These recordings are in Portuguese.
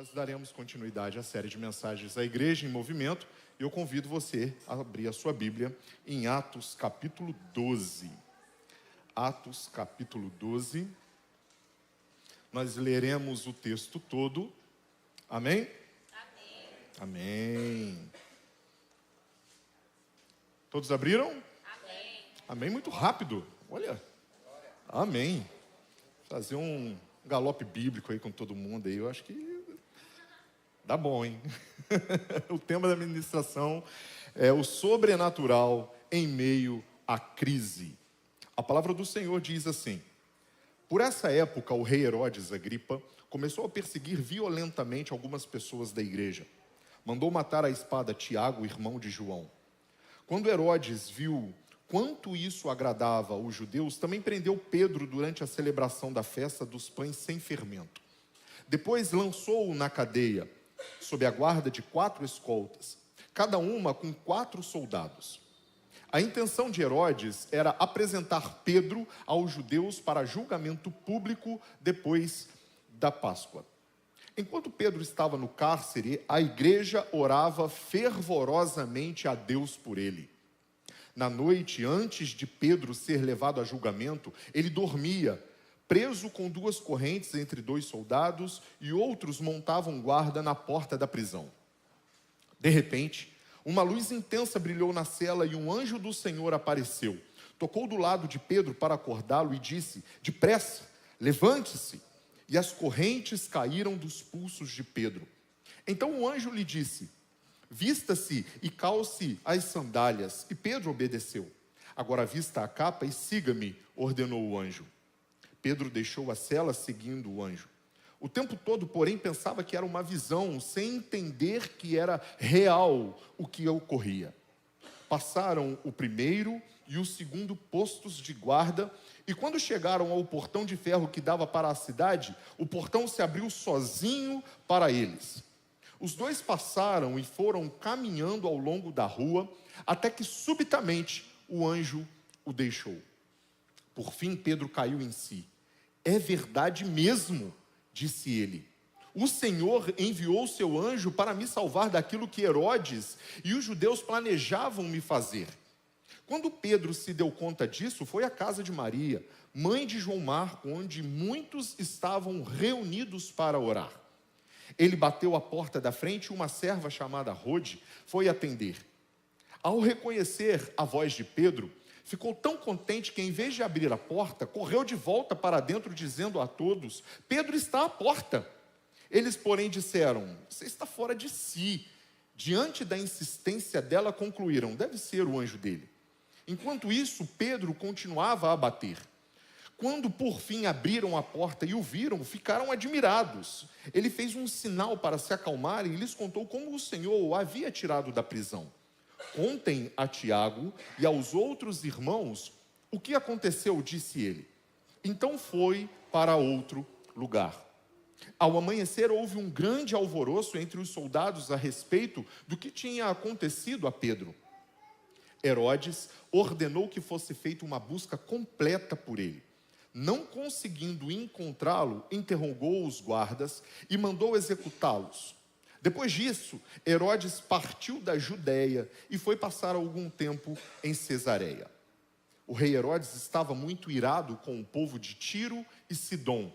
nós daremos continuidade à série de mensagens da Igreja em Movimento. E eu convido você a abrir a sua Bíblia em Atos capítulo 12. Atos capítulo 12. Nós leremos o texto todo. Amém? Amém. Amém. Todos abriram? Amém. Amém, muito rápido. Olha. Amém. Fazer um galope bíblico aí com todo mundo aí, eu acho que dá bom, hein? O tema da ministração é o sobrenatural em meio à crise. A palavra do Senhor diz assim: por essa época, o rei Herodes Agripa começou a perseguir violentamente algumas pessoas da igreja. Mandou matar à espada Tiago, irmão de João. Quando Herodes viu quanto isso agradava os judeus, também prendeu Pedro durante a celebração da festa dos pães sem fermento. Depois lançou-o na cadeia, sob a guarda de 4 escoltas, cada uma com 4 soldados. A intenção de Herodes era apresentar Pedro aos judeus para julgamento público depois da Páscoa. Enquanto Pedro estava no cárcere, a igreja orava fervorosamente a Deus por ele. Na noite, antes de Pedro ser levado a julgamento, ele dormia, preso com 2 correntes entre 2 soldados, e outros montavam guarda na porta da prisão. De repente, uma luz intensa brilhou na cela e um anjo do Senhor apareceu. Tocou do lado de Pedro para acordá-lo e disse: depressa, levante-se. E as correntes caíram dos pulsos de Pedro. Então o anjo lhe disse: vista-se e calce as sandálias. E Pedro obedeceu. Agora vista a capa e siga-me, ordenou o anjo. Pedro deixou a cela seguindo o anjo. O tempo todo, porém, pensava que era uma visão, sem entender que era real o que ocorria. Passaram o primeiro e o segundo postos de guarda, e quando chegaram ao portão de ferro que dava para a cidade, o portão se abriu sozinho para eles. Os 2 passaram e foram caminhando ao longo da rua, até que subitamente o anjo o deixou. Por fim, Pedro caiu em si. É verdade mesmo, disse ele. O Senhor enviou seu anjo para me salvar daquilo que Herodes e os judeus planejavam me fazer. Quando Pedro se deu conta disso, foi à casa de Maria, mãe de João Marco, onde muitos estavam reunidos para orar. Ele bateu à porta da frente e uma serva chamada Rode foi atender. Ao reconhecer a voz de Pedro, ficou tão contente que, em vez de abrir a porta, correu de volta para dentro, dizendo a todos: Pedro está à porta. Eles, porém, disseram: você está fora de si. Diante da insistência dela, concluíram: deve ser o anjo dele. Enquanto isso, Pedro continuava a bater. Quando por fim abriram a porta e o viram, ficaram admirados. Ele fez um sinal para se acalmarem e lhes contou como o Senhor o havia tirado da prisão. Contem a Tiago e aos outros irmãos o que aconteceu, disse ele. Então foi para outro lugar. Ao amanhecer, houve um grande alvoroço entre os soldados a respeito do que tinha acontecido a Pedro. Herodes ordenou que fosse feita uma busca completa por ele. Não conseguindo encontrá-lo, interrogou os guardas e mandou executá-los. Depois disso, Herodes partiu da Judéia e foi passar algum tempo em Cesareia. O rei Herodes estava muito irado com o povo de Tiro e Sidom.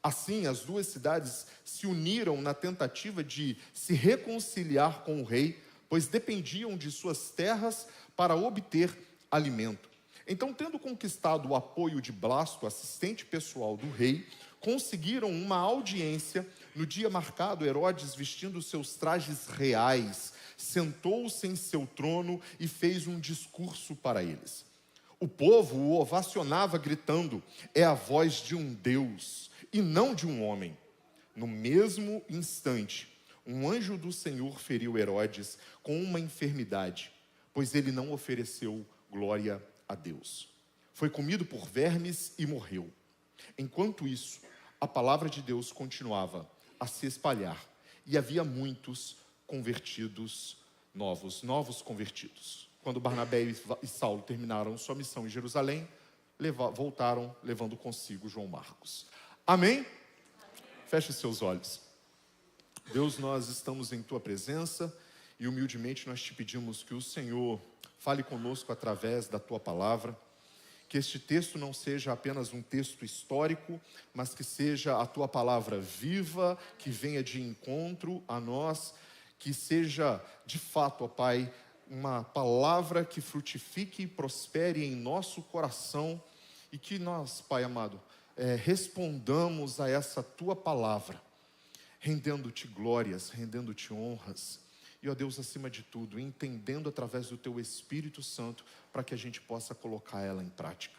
Assim, as 2 cidades se uniram na tentativa de se reconciliar com o rei, pois dependiam de suas terras para obter alimento. Então, tendo conquistado o apoio de Blasto, assistente pessoal do rei, conseguiram uma audiência. No dia marcado, Herodes, vestindo seus trajes reais, sentou-se em seu trono e fez um discurso para eles. O povo o ovacionava gritando: é a voz de um Deus e não de um homem. No mesmo instante, um anjo do Senhor feriu Herodes com uma enfermidade, pois ele não ofereceu glória a Deus. Foi comido por vermes e morreu. Enquanto isso, a palavra de Deus continuava a se espalhar e havia muitos convertidos novos convertidos. Quando Barnabé e Saulo terminaram sua missão em Jerusalém, voltaram levando consigo João Marcos. Amém? Feche seus olhos. Deus, nós estamos em Tua presença e humildemente nós te pedimos que o Senhor fale conosco através da Tua palavra, que este texto não seja apenas um texto histórico, mas que seja a Tua palavra viva, que venha de encontro a nós, que seja de fato, ó Pai, uma palavra que frutifique e prospere em nosso coração e que nós, Pai amado, respondamos a essa Tua palavra, rendendo-te glórias, rendendo-te honras. E, ó Deus, acima de tudo, entendendo através do Teu Espírito Santo, para que a gente possa colocar ela em prática.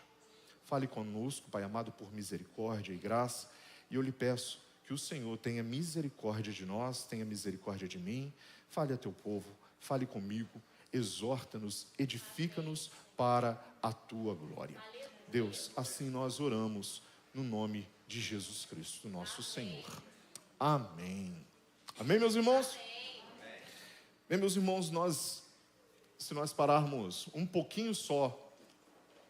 Fale conosco, Pai amado, por misericórdia e graça. E eu lhe peço que o Senhor tenha misericórdia de nós, tenha misericórdia de mim. Fale a Teu povo, fale comigo, exorta-nos, edifica-nos para a Tua glória. Deus, assim nós oramos no nome de Jesus Cristo, nosso Senhor. Amém. Amém, meus irmãos? Bem, meus irmãos, se nós pararmos um pouquinho só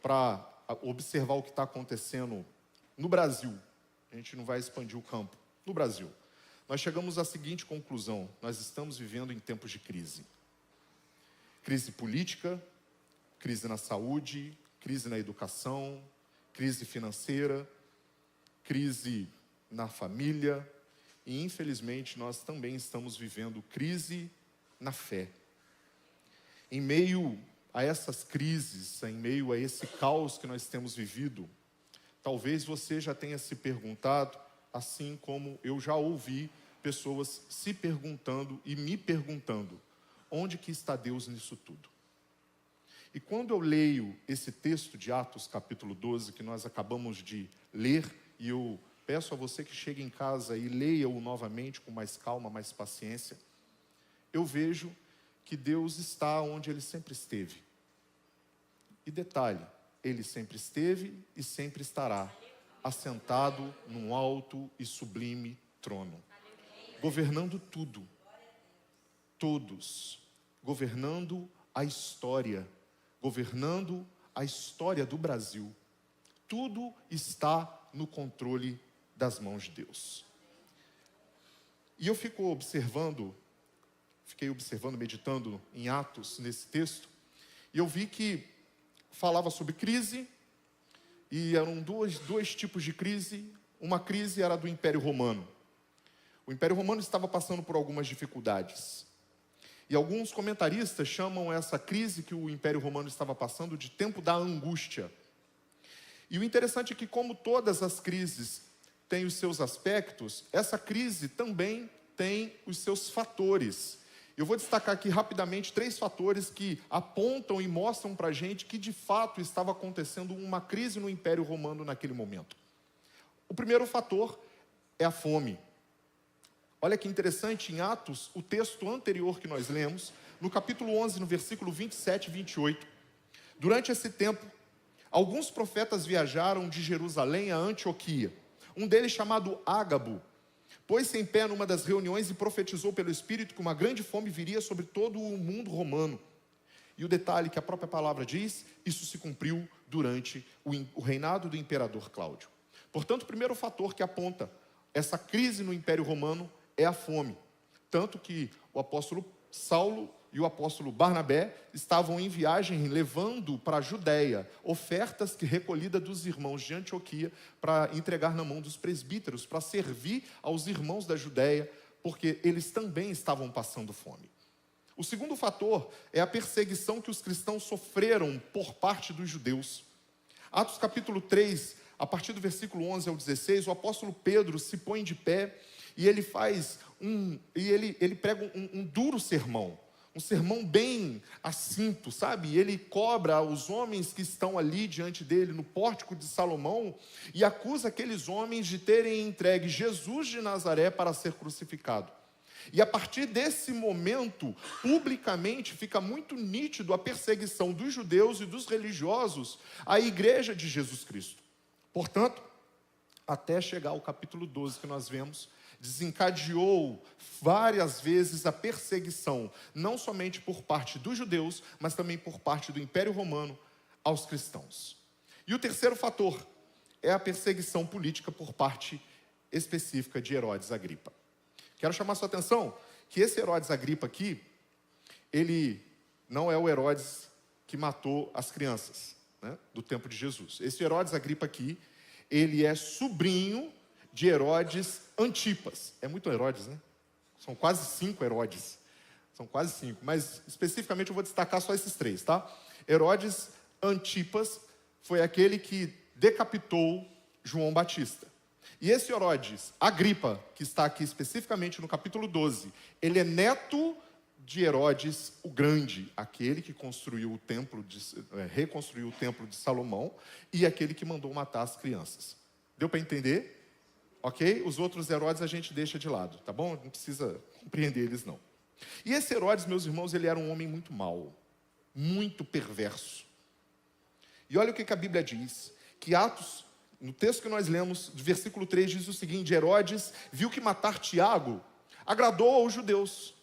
para observar o que está acontecendo no Brasil, a gente não vai expandir o campo, no Brasil, nós chegamos à seguinte conclusão: nós estamos vivendo em tempos de crise. Crise política, crise na saúde, crise na educação, crise financeira, crise na família e, infelizmente, nós também estamos vivendo crise na fé. Em meio a essas crises, em meio a esse caos que nós temos vivido, talvez você já tenha se perguntado, assim como eu já ouvi pessoas se perguntando e me perguntando: onde que está Deus nisso tudo? E quando eu leio esse texto de Atos capítulo 12, que nós acabamos de ler, e eu peço a você que chegue em casa e leia-o novamente com mais calma, mais paciência, eu vejo que Deus está onde Ele sempre esteve. E detalhe, Ele sempre esteve e sempre estará, assentado num alto e sublime trono, governando tudo, todos, governando a história do Brasil. Tudo está no controle das mãos de Deus. E eu fiquei observando, meditando em Atos, nesse texto, e eu vi que falava sobre crise, e eram dois tipos de crise. Uma crise era do Império Romano. O Império Romano estava passando por algumas dificuldades. E alguns comentaristas chamam essa crise que o Império Romano estava passando de tempo da angústia. E o interessante é que, como todas as crises têm os seus aspectos, essa crise também tem os seus fatores. Eu vou destacar aqui rapidamente 3 fatores que apontam e mostram para a gente que de fato estava acontecendo uma crise no Império Romano naquele momento. O primeiro fator é a fome. Olha que interessante, em Atos, o texto anterior que nós lemos, no capítulo 11, no versículo 27 e 28, durante esse tempo, alguns profetas viajaram de Jerusalém a Antioquia. Um deles, chamado Ágabo, pôs-se em pé numa das reuniões e profetizou pelo Espírito que uma grande fome viria sobre todo o mundo romano. E o detalhe que a própria palavra diz, isso se cumpriu durante o reinado do imperador Cláudio. Portanto, o primeiro fator que aponta essa crise no Império Romano é a fome. Tanto que o apóstolo Saulo e o apóstolo Barnabé estavam em viagem levando para a Judéia ofertas recolhidas dos irmãos de Antioquia para entregar na mão dos presbíteros, para servir aos irmãos da Judéia, porque eles também estavam passando fome. O segundo fator é a perseguição que os cristãos sofreram por parte dos judeus. Atos capítulo 3, a partir do versículo 11 ao 16, o apóstolo Pedro se põe de pé e ele prega um duro sermão. Um sermão bem assinto, sabe? E ele cobra os homens que estão ali diante dele, no pórtico de Salomão, e acusa aqueles homens de terem entregue Jesus de Nazaré para ser crucificado. E a partir desse momento, publicamente, fica muito nítido a perseguição dos judeus e dos religiosos à igreja de Jesus Cristo. Portanto, até chegar ao capítulo 12 que nós vemos, desencadeou várias vezes a perseguição, não somente por parte dos judeus, mas também por parte do Império Romano aos cristãos. E o terceiro fator é a perseguição política por parte específica de Herodes Agripa. Quero chamar sua atenção que esse Herodes Agripa aqui, ele não é o Herodes que matou as crianças, né, do tempo de Jesus. Esse Herodes Agripa aqui, ele é sobrinho de Herodes Antipas. É muito Herodes, né? São quase 5 Herodes. São quase 5, mas especificamente eu vou destacar só esses 3, tá? Herodes Antipas foi aquele que decapitou João Batista. E esse Herodes Agripa, que está aqui especificamente no capítulo 12, ele é neto de Herodes o Grande, aquele que construiu o templo reconstruiu o templo de Salomão e aquele que mandou matar as crianças. Deu para entender? Ok? Os outros Herodes a gente deixa de lado, tá bom? Não precisa compreender eles, não. E esse Herodes, meus irmãos, ele era um homem muito mau, muito perverso. E olha o que a Bíblia diz, que Atos, no texto que nós lemos, do versículo 3, diz o seguinte: Herodes viu que matar Tiago agradou aos judeus,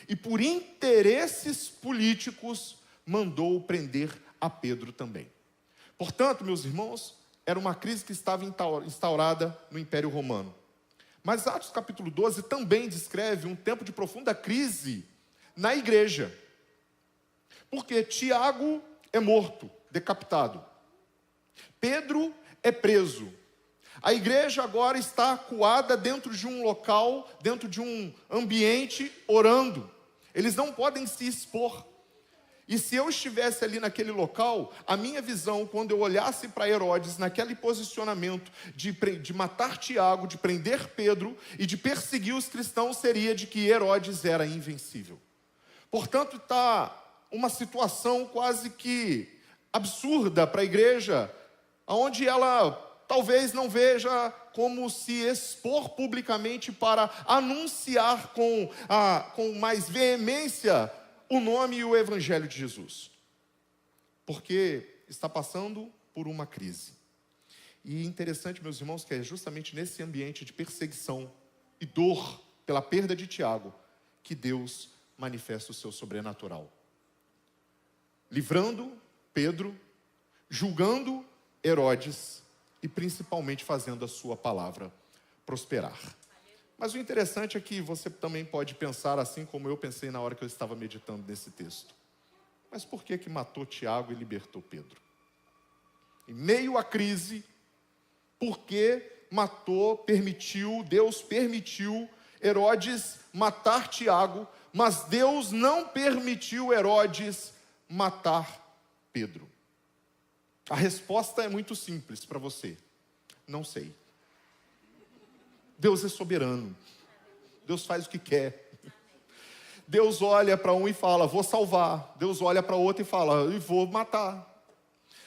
e por interesses políticos mandou prender a Pedro também. Portanto, meus irmãos, era uma crise que estava instaurada no Império Romano. Mas Atos capítulo 12 também descreve um tempo de profunda crise na igreja. Porque Tiago é morto, decapitado. Pedro é preso. A igreja agora está acuada dentro de um local, dentro de um ambiente, orando. Eles não podem se expor. E se eu estivesse ali naquele local, a minha visão, quando eu olhasse para Herodes, naquele posicionamento de matar Tiago, de prender Pedro e de perseguir os cristãos, seria de que Herodes era invencível. Portanto, está uma situação quase que absurda para a igreja, onde ela talvez não veja como se expor publicamente para anunciar com mais veemência o nome e o evangelho de Jesus. Porque está passando por uma crise. E interessante, meus irmãos, que é justamente nesse ambiente de perseguição e dor pela perda de Tiago que Deus manifesta o seu sobrenatural. Livrando Pedro, julgando Herodes e principalmente fazendo a sua palavra prosperar. Mas o interessante é que você também pode pensar assim como eu pensei na hora que eu estava meditando nesse texto. Mas por que matou Tiago e libertou Pedro? Em meio à crise, por que Deus permitiu Herodes matar Tiago, mas Deus não permitiu Herodes matar Pedro? A resposta é muito simples para você. Não sei. Deus é soberano. Deus faz o que quer. Deus olha para um e fala, vou salvar. Deus olha para outro e fala, eu vou matar.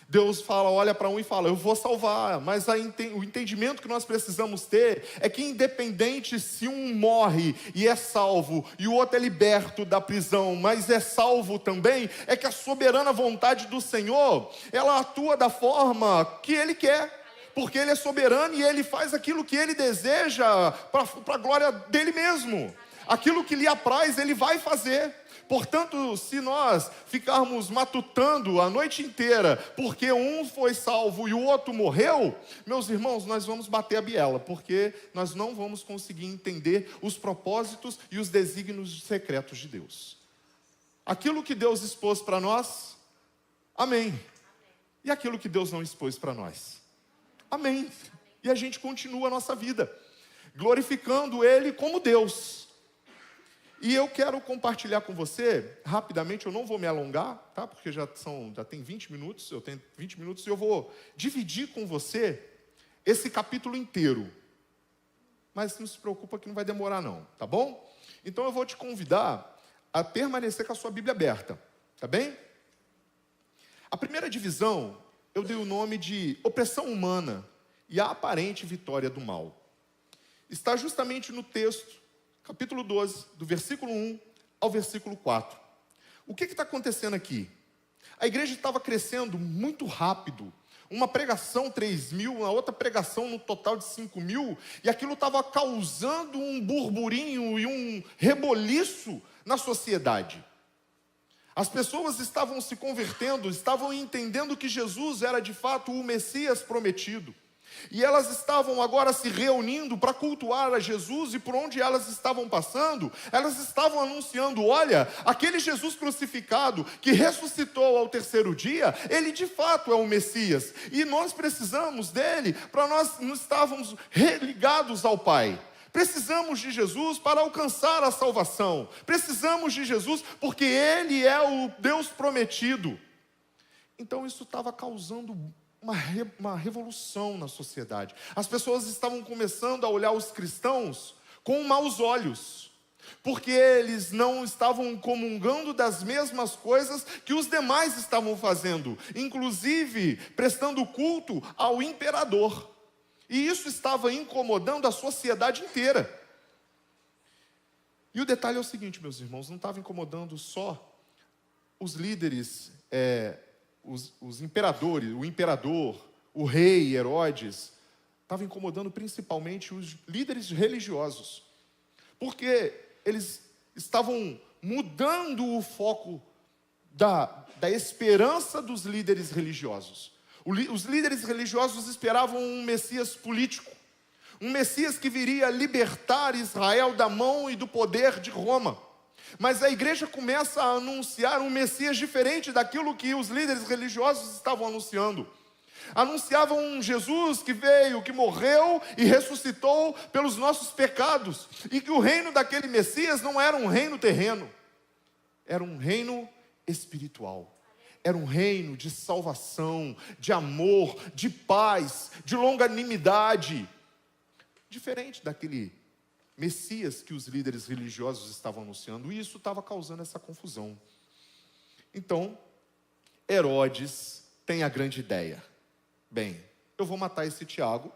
Deus olha para um e fala, eu vou salvar. Mas o entendimento que nós precisamos ter é que independente se um morre e é salvo, e o outro é liberto da prisão, mas é salvo também, é que a soberana vontade do Senhor, ela atua da forma que Ele quer. Porque Ele é soberano e Ele faz aquilo que Ele deseja para a glória dEle mesmo. Aquilo que lhe apraz, Ele vai fazer. Portanto, se nós ficarmos matutando a noite inteira, porque um foi salvo e o outro morreu, meus irmãos, nós vamos bater a biela, porque nós não vamos conseguir entender os propósitos e os desígnios secretos de Deus. Aquilo que Deus expôs para nós, amém. E aquilo que Deus não expôs para nós, amém. E a gente continua a nossa vida, glorificando Ele como Deus. E eu quero compartilhar com você, rapidamente, eu não vou me alongar, tá? Porque já tem 20 minutos, eu tenho 20 minutos, e eu vou dividir com você esse capítulo inteiro. Mas não se preocupa que não vai demorar não, tá bom? Então eu vou te convidar a permanecer com a sua Bíblia aberta, tá bem? A primeira divisão, eu dei o nome de opressão humana e a aparente vitória do mal. Está justamente no texto, capítulo 12, do versículo 1 ao versículo 4. O que está acontecendo aqui? A igreja estava crescendo muito rápido. Uma pregação 3.000, uma outra pregação no total de 5.000, e aquilo estava causando um burburinho e um reboliço na sociedade. As pessoas estavam se convertendo, estavam entendendo que Jesus era de fato o Messias prometido. E elas estavam agora se reunindo para cultuar a Jesus, e por onde elas estavam passando, elas estavam anunciando: olha, aquele Jesus crucificado, que ressuscitou ao terceiro dia, ele de fato é o Messias, e nós precisamos dele para nós nos estarmos religados ao Pai. Precisamos de Jesus para alcançar a salvação. Precisamos de Jesus porque Ele é o Deus prometido. Então isso estava causando uma revolução na sociedade. As pessoas estavam começando a olhar os cristãos com maus olhos, porque eles não estavam comungando das mesmas coisas que os demais estavam fazendo, inclusive prestando culto ao imperador. E isso estava incomodando a sociedade inteira. E o detalhe é o seguinte, meus irmãos, não estava incomodando só os líderes, os imperadores, o imperador, o rei Herodes, estava incomodando principalmente os líderes religiosos, porque eles estavam mudando o foco da esperança dos líderes religiosos. Os líderes religiosos esperavam um Messias político, um Messias que viria libertar Israel da mão e do poder de Roma. Mas a igreja começa a anunciar um Messias diferente daquilo que os líderes religiosos estavam anunciando. Anunciavam um Jesus que veio, que morreu e ressuscitou pelos nossos pecados, e que o reino daquele Messias não era um reino terreno, era um reino espiritual. Era um reino de salvação, de amor, de paz, de longanimidade, diferente daquele Messias que os líderes religiosos estavam anunciando, e isso estava causando essa confusão. Então, Herodes tem a grande ideia: bem, eu vou matar esse Tiago,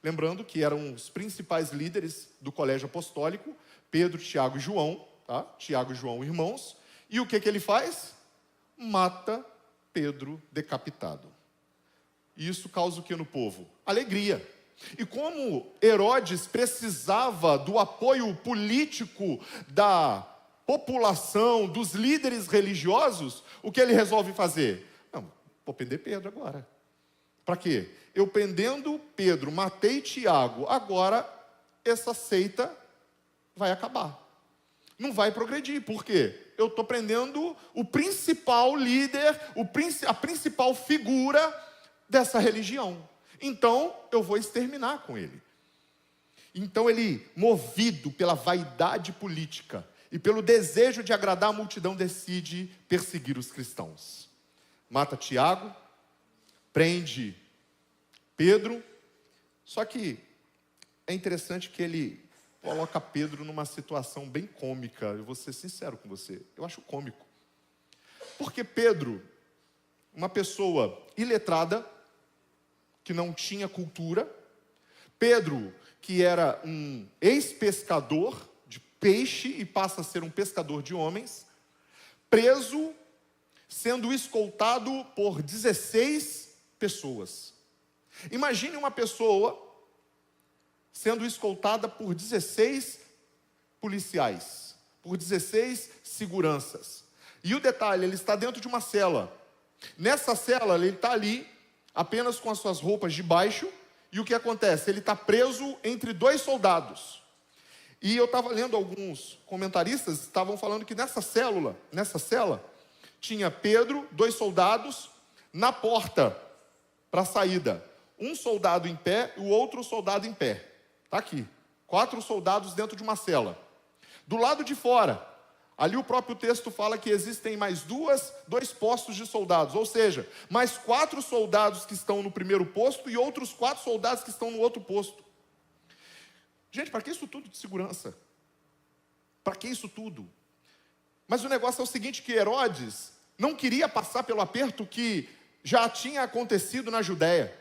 lembrando que eram os principais líderes do colégio apostólico, Pedro, Tiago e João, tá? Tiago e João, irmãos, e o que ele faz? Mata Pedro decapitado. E isso causa o que no povo? Alegria. E como Herodes precisava do apoio político da população, dos líderes religiosos, o que ele resolve fazer? Não, vou prender Pedro agora. Para quê? Eu prendendo Pedro, matei Tiago, agora essa seita vai acabar. Não vai progredir. Por quê? Eu estou prendendo o principal líder, a principal figura dessa religião. Então, eu vou exterminar com ele. Então ele, movido pela vaidade política e pelo desejo de agradar a multidão, decide perseguir os cristãos. Mata Tiago, prende Pedro, só que é interessante que ele coloca Pedro numa situação bem cômica. Eu vou ser sincero com você, eu acho cômico. Porque Pedro, uma pessoa iletrada, que não tinha cultura, Pedro, que era um ex-pescador de peixe e passa a ser um pescador de homens, preso, sendo escoltado por 16 pessoas. Imagine uma pessoa sendo escoltada por 16 policiais, por 16 seguranças. E o detalhe, ele está dentro de uma cela. Nessa cela, ele está ali, apenas com as suas roupas de baixo, e o que acontece? Ele está preso entre 2 soldados. E eu estava lendo, alguns comentaristas estavam falando que nessa cela, tinha Pedro, 2 soldados, na porta para a saída. Um soldado em pé e o outro soldado em pé. Está aqui, 4 soldados dentro de uma cela. Do lado de fora, ali o próprio texto fala que existem mais 2 postos de soldados, ou seja, mais 4 soldados que estão no primeiro posto e outros 4 soldados que estão no outro posto. Gente, para que isso tudo de segurança? Para que isso tudo? Mas o negócio é o seguinte, que Herodes não queria passar pelo aperto que já tinha acontecido na Judéia.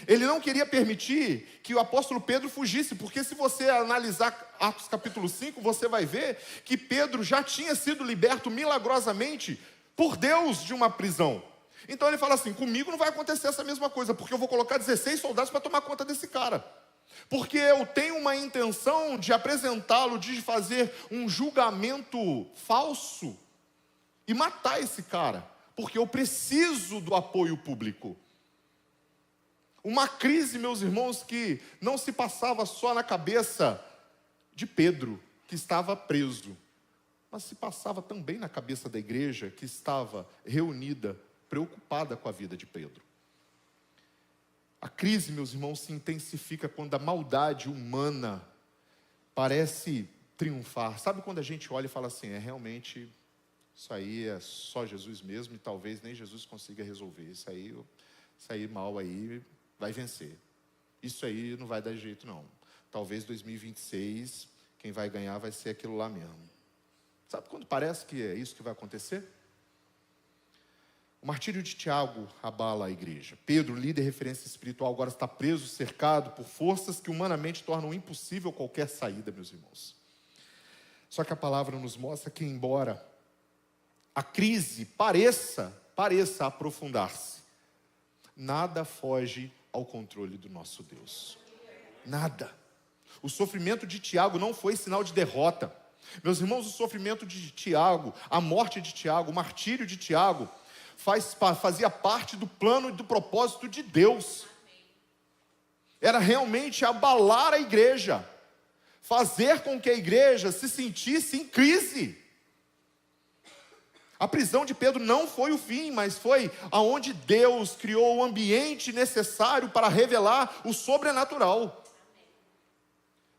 Ele não queria permitir que o apóstolo Pedro fugisse, porque se você analisar Atos capítulo 5, você vai ver que Pedro já tinha sido liberto milagrosamente por Deus de uma prisão. Então ele fala assim, comigo não vai acontecer essa mesma coisa, porque eu vou colocar 16 soldados para tomar conta desse cara. Porque eu tenho uma intenção de apresentá-lo, de fazer um julgamento falso e matar esse cara, porque eu preciso do apoio público. Uma crise, meus irmãos, que não se passava só na cabeça de Pedro, que estava preso, mas se passava também na cabeça da igreja, que estava reunida, preocupada com a vida de Pedro. A crise, meus irmãos, se intensifica quando a maldade humana parece triunfar. Sabe quando a gente olha e fala assim, realmente, isso aí é só Jesus mesmo e talvez nem Jesus consiga resolver. Isso aí mal aí vai vencer. Isso aí não vai dar jeito não. Talvez 2026, quem vai ganhar vai ser aquilo lá mesmo. Sabe quando parece que é isso que vai acontecer? O martírio de Tiago abala a igreja. Pedro, líder de referência espiritual, agora está preso, cercado por forças que humanamente tornam impossível qualquer saída, meus irmãos. Só que a palavra nos mostra que, embora a crise pareça aprofundar-se, nada foge ao controle do nosso Deus. Nada. O sofrimento de Tiago não foi sinal de derrota. Meus irmãos, o sofrimento de Tiago, a morte de Tiago, o martírio de Tiago, fazia parte do plano e do propósito de Deus. Era realmente abalar a igreja, fazer com que a igreja se sentisse em crise. A prisão de Pedro não foi o fim, mas foi aonde Deus criou o ambiente necessário para revelar o sobrenatural.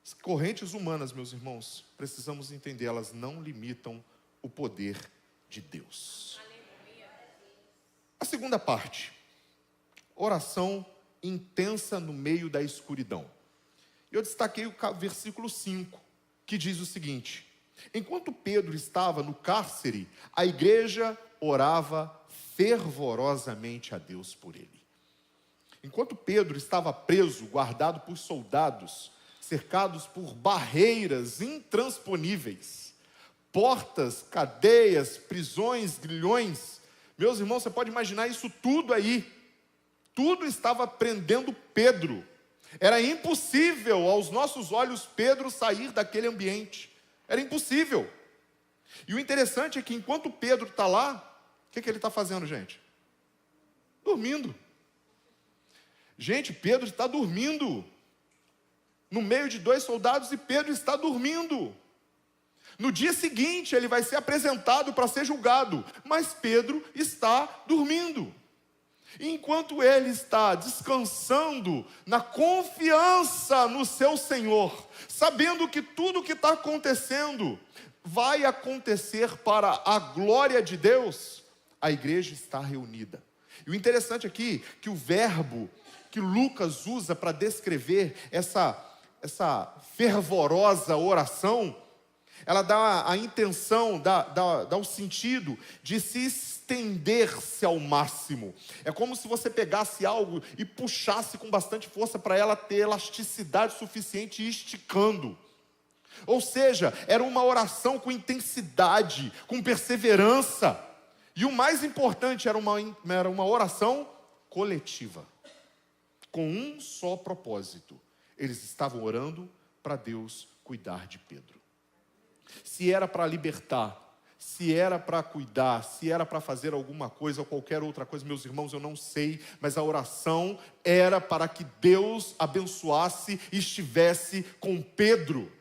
As correntes humanas, meus irmãos, precisamos entender, elas não limitam o poder de Deus. A segunda parte, oração intensa no meio da escuridão. Eu destaquei o versículo 5, que diz o seguinte: enquanto Pedro estava no cárcere, a igreja orava fervorosamente a Deus por ele. Enquanto Pedro estava preso, guardado por soldados, cercados por barreiras intransponíveis, portas, cadeias, prisões, grilhões, meus irmãos, você pode imaginar isso tudo aí. Tudo estava prendendo Pedro. Era impossível aos nossos olhos Pedro sair daquele ambiente. Era impossível. E o interessante é que enquanto Pedro está lá, o que ele está fazendo, gente? Dormindo. Gente, Pedro está dormindo. No meio de 2 soldados e Pedro está dormindo. No dia seguinte ele vai ser apresentado para ser julgado, mas Pedro está dormindo. E enquanto ele está descansando na confiança no seu Senhor, sabendo que tudo o que está acontecendo vai acontecer para a glória de Deus, a igreja está reunida. E o interessante aqui é que o verbo que Lucas usa para descrever essa fervorosa oração, ela dá a intenção, dá o sentido de se estender-se ao máximo. É como se você pegasse algo e puxasse com bastante força para ela ter elasticidade suficiente e esticando. Ou seja, era uma oração com intensidade, com perseverança. E o mais importante, era uma oração coletiva, com um só propósito. Eles estavam orando para Deus cuidar de Pedro. Se era para libertar, se era para cuidar, se era para fazer alguma coisa ou qualquer outra coisa, meus irmãos, eu não sei, mas a oração era para que Deus abençoasse e estivesse com Pedro.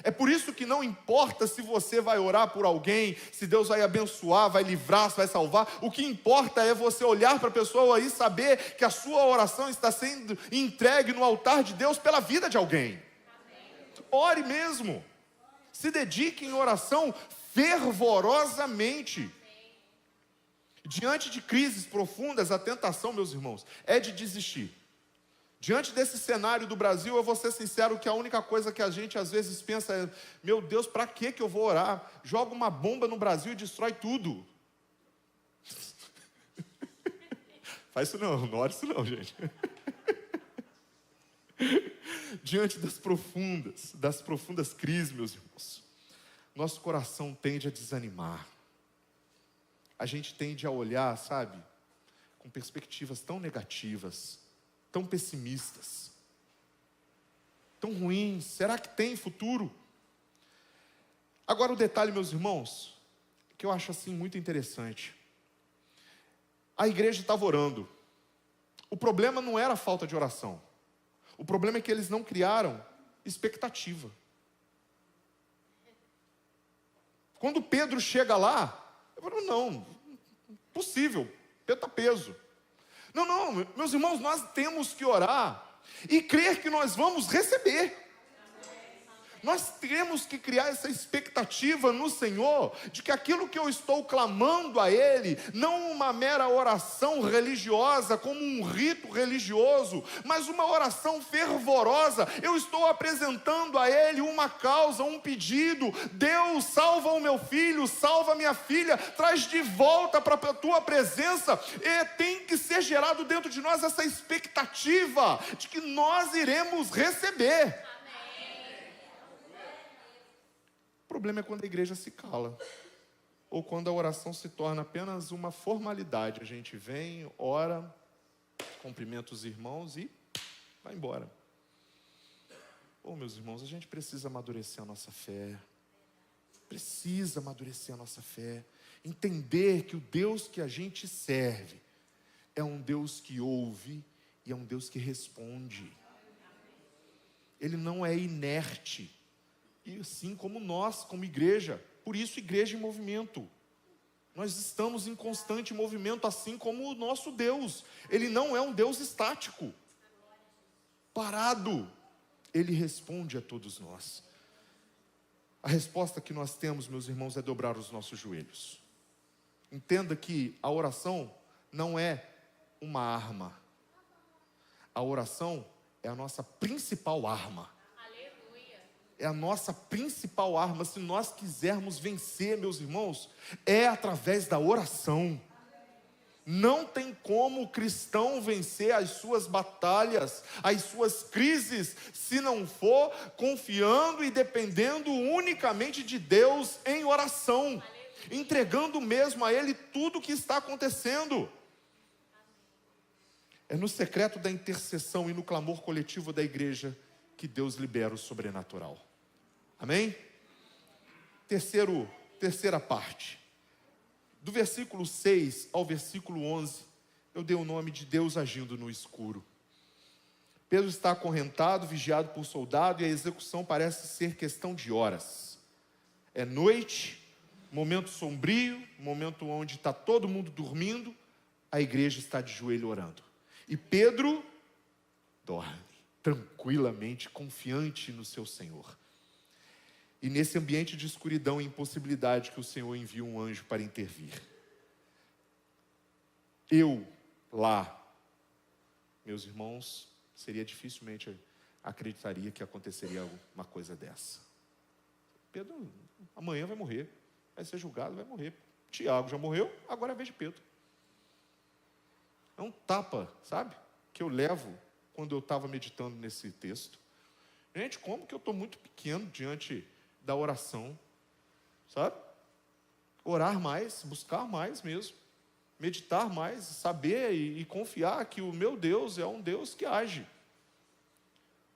É por isso que não importa se você vai orar por alguém, se Deus vai abençoar, vai livrar, vai salvar. O que importa é você olhar para a pessoa e saber que a sua oração está sendo entregue no altar de Deus pela vida de alguém. Ore mesmo. Se dedique em oração fervorosamente. Diante de crises profundas, a tentação, meus irmãos, é de desistir. Diante desse cenário do Brasil, eu vou ser sincero que a única coisa que a gente às vezes pensa é: meu Deus, para que eu vou orar? Joga uma bomba no Brasil e destrói tudo. Faz isso não ore isso não, gente. Diante das profundas crises, meus irmãos, nosso coração tende a desanimar. A gente tende a olhar, sabe, com perspectivas tão negativas, tão pessimistas, tão ruins. Será que tem futuro? Agora o detalhe, meus irmãos, que eu acho assim muito interessante. A igreja estava orando. O problema não era a falta de oração. O problema é que eles não criaram expectativa. Quando Pedro chega lá, eu falo, não, possível, Pedro está preso. Não, meus irmãos, nós temos que orar e crer que nós vamos receber. Nós temos que criar essa expectativa no Senhor, de que aquilo que eu estou clamando a Ele, não uma mera oração religiosa, como um rito religioso, mas uma oração fervorosa. Eu estou apresentando a Ele uma causa, um pedido. Deus, salva o meu filho, salva a minha filha, traz de volta para a Tua presença. E tem que ser gerado dentro de nós essa expectativa de que nós iremos receber. O problema é quando a igreja se cala, ou quando a oração se torna apenas uma formalidade. A gente vem, ora, cumprimenta os irmãos e vai embora. Meus irmãos, a gente precisa amadurecer a nossa fé. Precisa amadurecer a nossa fé. Entender que o Deus que a gente serve é um Deus que ouve e é um Deus que responde. Ele não é inerte. E assim como nós, como igreja, por isso igreja em movimento. Nós estamos em constante movimento, assim como o nosso Deus. Ele não é um Deus estático, parado. Ele responde a todos nós. A resposta que nós temos, meus irmãos, é dobrar os nossos joelhos. Entenda que a oração não é uma arma. A oração é a nossa principal arma. É a nossa principal arma. Se nós quisermos vencer, meus irmãos, é através da oração. Não tem como o cristão vencer as suas batalhas, as suas crises, se não for confiando e dependendo unicamente de Deus em oração, entregando mesmo a Ele tudo o que está acontecendo. É no secreto da intercessão e no clamor coletivo da igreja que Deus libera o sobrenatural. Amém? Terceira parte. Do versículo 6 ao versículo 11, eu dei o nome de Deus agindo no escuro. Pedro está acorrentado, vigiado por soldado, e a execução parece ser questão de horas. É noite, momento sombrio, momento onde está todo mundo dormindo, a igreja está de joelho orando. E Pedro dorme, tranquilamente, confiante no seu Senhor. E nesse ambiente de escuridão e impossibilidade que o Senhor envia um anjo para intervir. Eu, lá, meus irmãos, dificilmente acreditaria que aconteceria uma coisa dessa. Pedro, amanhã vai morrer, vai ser julgado, vai morrer. Tiago já morreu, agora é a vez de Pedro. É um tapa, sabe? Que eu levo quando eu estava meditando nesse texto. Gente, como que eu estou muito pequeno diante da oração, sabe? Orar mais, buscar mais mesmo, meditar mais, saber e confiar que o meu Deus é um Deus que age.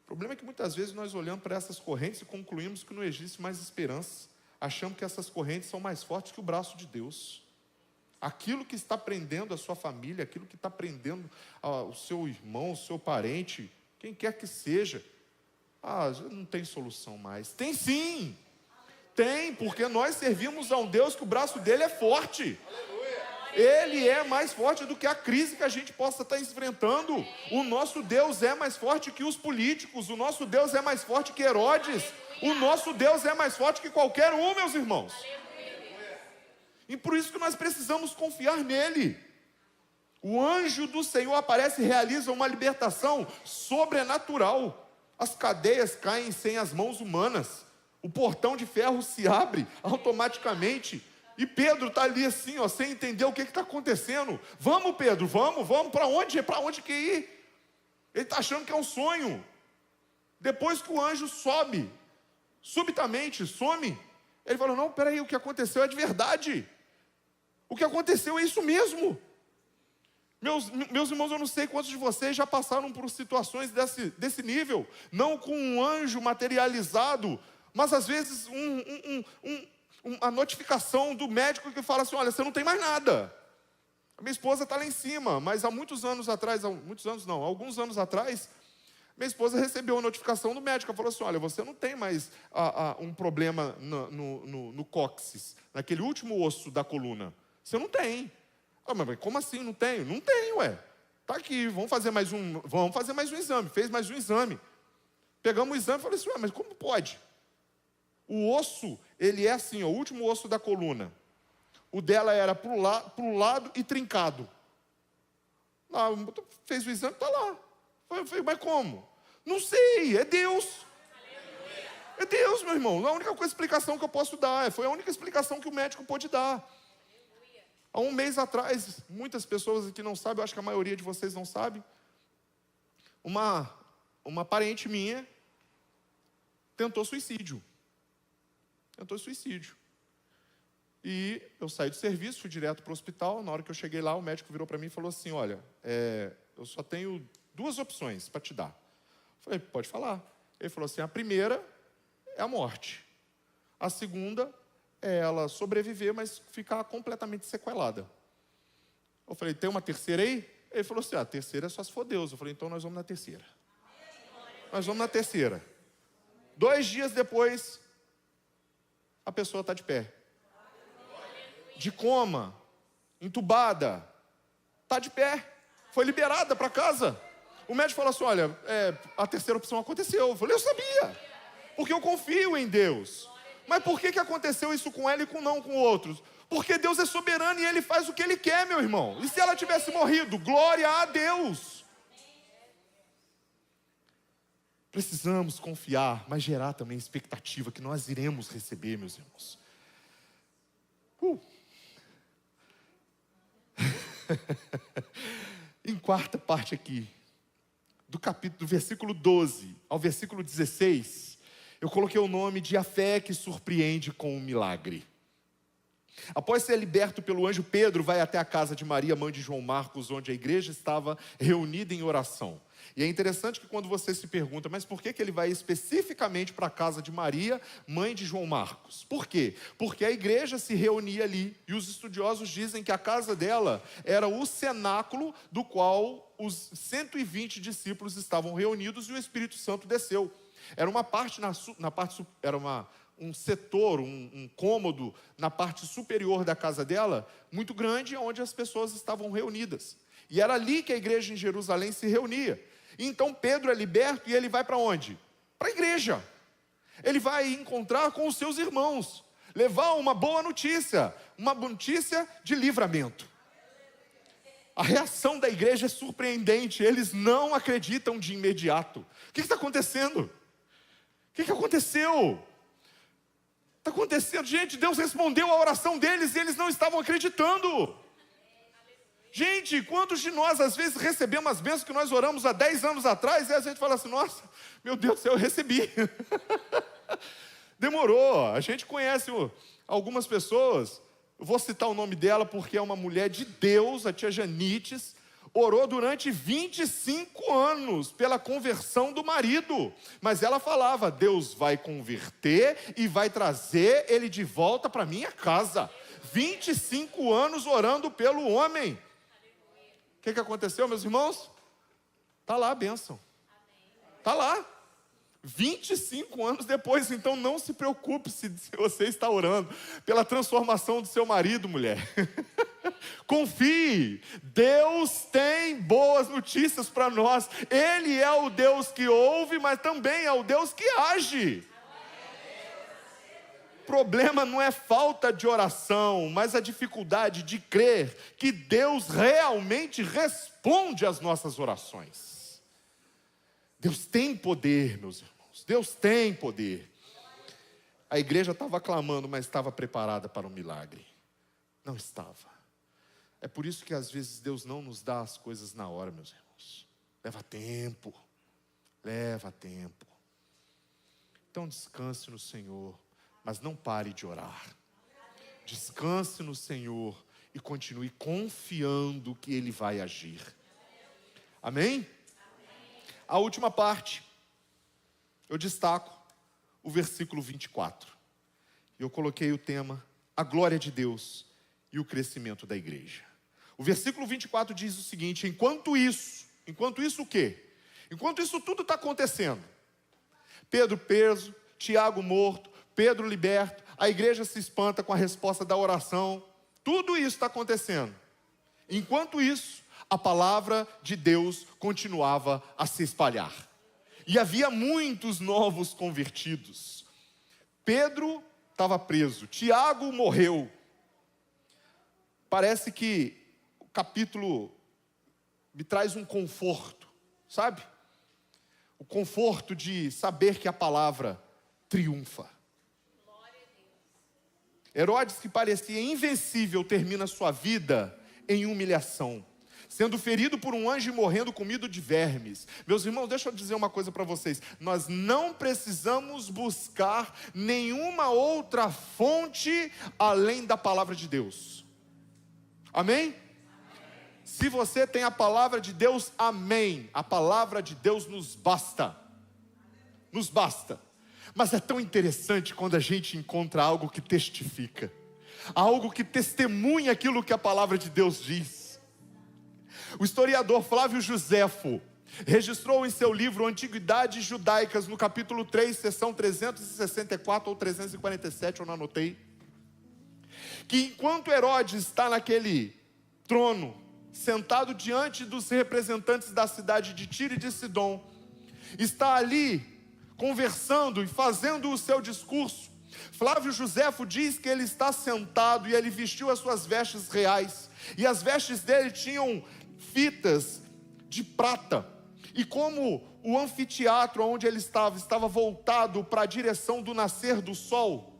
O problema é que muitas vezes nós olhamos para essas correntes e concluímos que não existe mais esperança. Achamos que essas correntes são mais fortes que o braço de Deus. Aquilo que está prendendo a sua família, aquilo que está prendendo o seu irmão, o seu parente, quem quer que seja, não tem solução mais. Tem sim! Tem, porque nós servimos a um Deus que o braço dele é forte. Ele é mais forte do que a crise que a gente possa estar enfrentando. O nosso Deus é mais forte que os políticos. O nosso Deus é mais forte que Herodes. O nosso Deus é mais forte que qualquer um, meus irmãos. E por isso que nós precisamos confiar nele. O anjo do Senhor aparece e realiza uma libertação sobrenatural. As cadeias caem sem as mãos humanas. O portão de ferro se abre automaticamente. E Pedro está ali assim, sem entender o que está acontecendo. Vamos, Pedro, vamos, para onde? Para onde que ir? Ele está achando que é um sonho. Depois que o anjo sobe, subitamente some, ele falou, não, peraí, o que aconteceu é de verdade. O que aconteceu é isso mesmo. Meus irmãos, eu não sei quantos de vocês já passaram por situações desse nível, não com um anjo materializado, mas às vezes a notificação do médico que fala assim, olha, você não tem mais nada. A minha esposa está lá em cima, mas há muitos anos atrás, alguns anos atrás, minha esposa recebeu uma notificação do médico. Ela falou assim: olha, você não tem mais um problema no cóccix, naquele último osso da coluna. Você não tem. Ah, mas como assim não tenho? Não tenho, ué. Está aqui, vamos fazer mais um exame. Fez mais um exame. Pegamos o exame e falei assim: ué, mas como pode? O osso, ele é assim, ó, o último osso da coluna. O dela era para o lado e trincado. Lá, fez o exame, está lá. Eu falei, mas como? Não sei, é Deus. É Deus, meu irmão. A única explicação que eu posso dar. Foi a única explicação que o médico pôde dar. Há um mês atrás, muitas pessoas aqui não sabem, eu acho que a maioria de vocês não sabe. Uma parente minha tentou suicídio. E eu saí do serviço, fui direto para o hospital. Na hora que eu cheguei lá, o médico virou para mim e falou assim: olha, eu só tenho 2 opções para te dar. Eu falei, pode falar. Ele falou assim: a primeira é a morte. A segunda é ela sobreviver, mas ficar completamente sequelada. Eu falei, tem uma terceira aí? Ele falou assim: a terceira é só se for Deus. Eu falei, então nós vamos na terceira. Nós vamos na terceira. 2 dias depois, a pessoa está de pé. De coma, entubada, está de pé. Foi liberada para casa. O médico falou assim: olha, a terceira opção aconteceu. Eu falei, eu sabia, porque eu confio em Deus. Mas por que aconteceu isso com ela e não com outros? Porque Deus é soberano e Ele faz o que Ele quer, meu irmão. E se ela tivesse morrido? Glória a Deus. Precisamos confiar, mas gerar também expectativa que nós iremos receber, meus irmãos. Em quarta parte aqui, do versículo 12 ao versículo 16, eu coloquei o nome de a fé que surpreende com um milagre. Após ser liberto pelo anjo, Pedro vai até a casa de Maria, mãe de João Marcos, onde a igreja estava reunida em oração. E é interessante que quando você se pergunta, mas por que ele vai especificamente para a casa de Maria, mãe de João Marcos? Por quê? Porque a igreja se reunia ali, e os estudiosos dizem que a casa dela era o cenáculo do qual os 120 discípulos estavam reunidos e o Espírito Santo desceu. Era uma parte, um setor, um cômodo na parte superior da casa dela, muito grande, onde as pessoas estavam reunidas. E era ali que a igreja em Jerusalém se reunia. Então Pedro é liberto e ele vai para onde? Para a igreja. Ele vai encontrar com os seus irmãos, levar uma boa notícia, uma notícia de livramento. A reação da igreja é surpreendente, eles não acreditam de imediato. O que está acontecendo? O que aconteceu? Está acontecendo, gente, Deus respondeu a oração deles e eles não estavam acreditando. Gente, quantos de nós às vezes recebemos as bênçãos que nós oramos há 10 anos atrás, e a gente fala assim: nossa, meu Deus do céu, eu recebi. Demorou. A gente conhece algumas pessoas, eu vou citar o nome dela porque é uma mulher de Deus, a tia Janites, orou durante 25 anos pela conversão do marido, mas ela falava: Deus vai converter e vai trazer ele de volta para minha casa. 25 anos orando pelo homem. O que aconteceu, meus irmãos? Está lá a bênção. Está lá. 25 anos depois. Então não se preocupe se você está orando pela transformação do seu marido, mulher. Confie. Deus tem boas notícias para nós. Ele é o Deus que ouve, mas também é o Deus que age. O problema não é falta de oração, mas a dificuldade de crer que Deus realmente responde às nossas orações. Deus tem poder, meus irmãos. Deus tem poder. A igreja estava clamando, mas estava preparada para um milagre? Não estava. É por isso que às vezes Deus não nos dá as coisas na hora, meus irmãos. Leva tempo. Leva tempo. Então descanse no Senhor. Mas não pare de orar. Descanse no Senhor e continue confiando que Ele vai agir. Amém? A última parte, eu destaco o versículo 24. Eu coloquei o tema, a glória de Deus e o crescimento da igreja. O versículo 24 diz o seguinte: enquanto isso o quê? Enquanto isso tudo está acontecendo, Pedro preso, Tiago morto, Pedro liberto, a igreja se espanta com a resposta da oração, tudo isso está acontecendo. Enquanto isso, a palavra de Deus continuava a se espalhar. E havia muitos novos convertidos. Pedro estava preso, Tiago morreu. Parece que o capítulo me traz um conforto, sabe? O conforto de saber que a palavra triunfa. Herodes, que parecia invencível, termina sua vida em humilhação, sendo ferido por um anjo e morrendo comido de vermes. Meus irmãos, deixa eu dizer uma coisa para vocês. Nós não precisamos buscar nenhuma outra fonte além da palavra de Deus. Amém? Se você tem a palavra de Deus, amém. A palavra de Deus nos basta. Nos basta. Mas é tão interessante quando a gente encontra algo que testifica, algo que testemunha aquilo que a palavra de Deus diz. O historiador Flávio Joséfo registrou em seu livro Antiguidades Judaicas, no capítulo 3, seção 364 ou 347, eu não anotei, que enquanto Herodes está naquele trono, sentado diante dos representantes da cidade de Tiro e de Sidom, está ali conversando e fazendo o seu discurso. Flávio Joséfo diz que ele está sentado e ele vestiu as suas vestes reais, e as vestes dele tinham fitas de prata, e como o anfiteatro onde ele estava voltado para a direção do nascer do sol,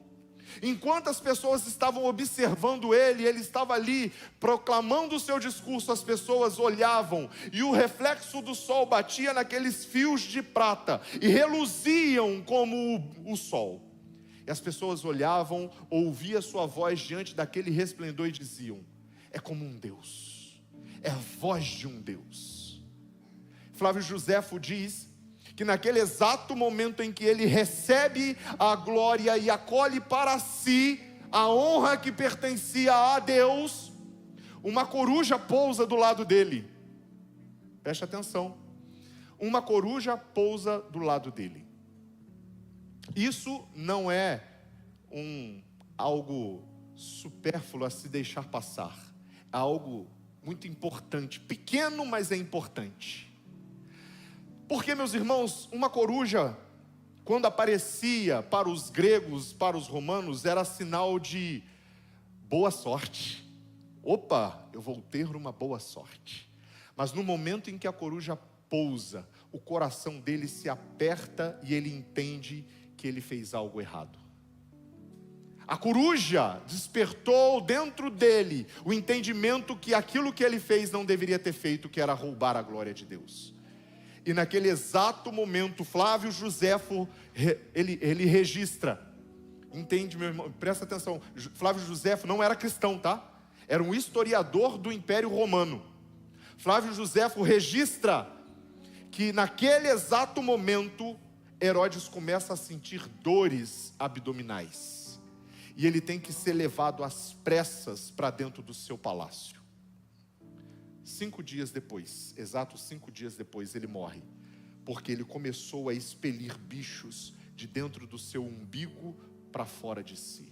enquanto as pessoas estavam observando ele estava ali proclamando o seu discurso, as pessoas olhavam e o reflexo do sol batia naqueles fios de prata e reluziam como o sol. E as pessoas olhavam, ouviam sua voz diante daquele resplendor e diziam: é como um Deus, é a voz de um Deus. Flávio Joséfo diz que naquele exato momento em que ele recebe a glória e acolhe para si a honra que pertencia a Deus, uma coruja pousa do lado dele. Preste atenção. Uma coruja pousa do lado dele. Isso não é algo supérfluo a se deixar passar. É algo muito importante, pequeno, mas é importante. Porque, meus irmãos, uma coruja, quando aparecia para os gregos, para os romanos, era sinal de boa sorte. Opa, eu vou ter uma boa sorte. Mas no momento em que a coruja pousa, o coração dele se aperta e ele entende que ele fez algo errado. A coruja despertou dentro dele o entendimento que aquilo que ele fez não deveria ter feito, que era roubar a glória de Deus. E naquele exato momento, Flávio Joséfo, ele registra. Entende, meu irmão? Presta atenção. Flávio Joséfo não era cristão, tá? Era um historiador do Império Romano. Flávio Joséfo registra que naquele exato momento, Herodes começa a sentir dores abdominais. E ele tem que ser levado às pressas para dentro do seu palácio. 5 dias depois, exatos 5 dias depois, ele morre, porque ele começou a expelir bichos de dentro do seu umbigo para fora de si,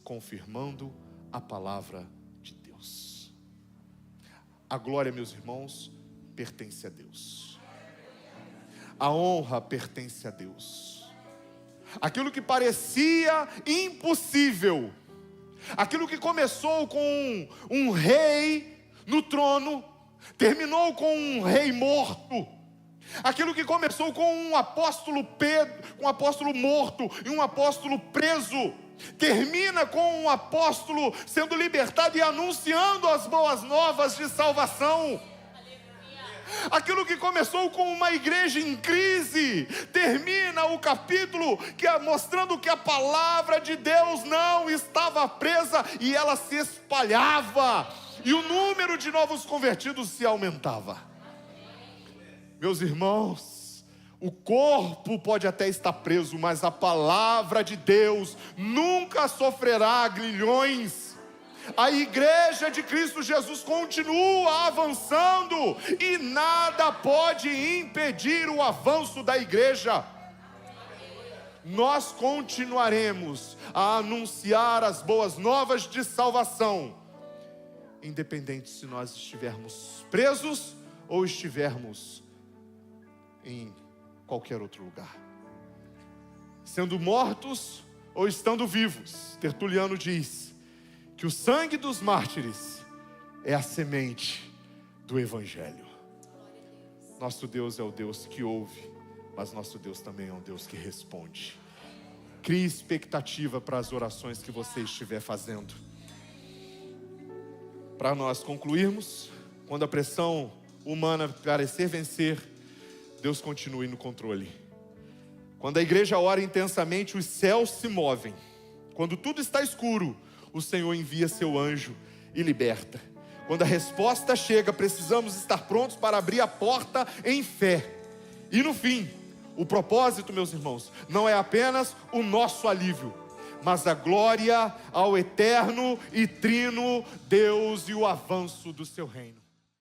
confirmando a palavra de Deus. A glória, meus irmãos, pertence a Deus. A honra pertence a Deus. Aquilo que parecia impossível, aquilo que começou com um rei no trono, terminou com um rei morto. Aquilo que começou com um apóstolo morto e um apóstolo preso, termina com um apóstolo sendo libertado e anunciando as boas novas de salvação. Aquilo que começou com uma igreja em crise, termina o capítulo mostrando que a palavra de Deus não estava presa e ela se espalhava, e o número de novos convertidos se aumentava. Meus irmãos, o corpo pode até estar preso, mas a palavra de Deus nunca sofrerá grilhões. A igreja de Cristo Jesus continua avançando e nada pode impedir o avanço da igreja. Nós continuaremos a anunciar as boas novas de salvação, independente se nós estivermos presos ou estivermos em qualquer outro lugar, sendo mortos ou estando vivos. Tertuliano diz que o sangue dos mártires é a semente do Evangelho. Nosso Deus é o Deus que ouve, mas nosso Deus também é um Deus que responde. Crie expectativa para as orações que você estiver fazendo. Para nós concluirmos, quando a pressão humana parecer vencer, Deus continue no controle. Quando a igreja ora intensamente, os céus se movem. Quando tudo está escuro, o Senhor envia seu anjo e liberta. Quando a resposta chega, precisamos estar prontos para abrir a porta em fé. E no fim, o propósito, meus irmãos, não é apenas o nosso alívio, mas a glória ao eterno e trino Deus e o avanço do seu reino.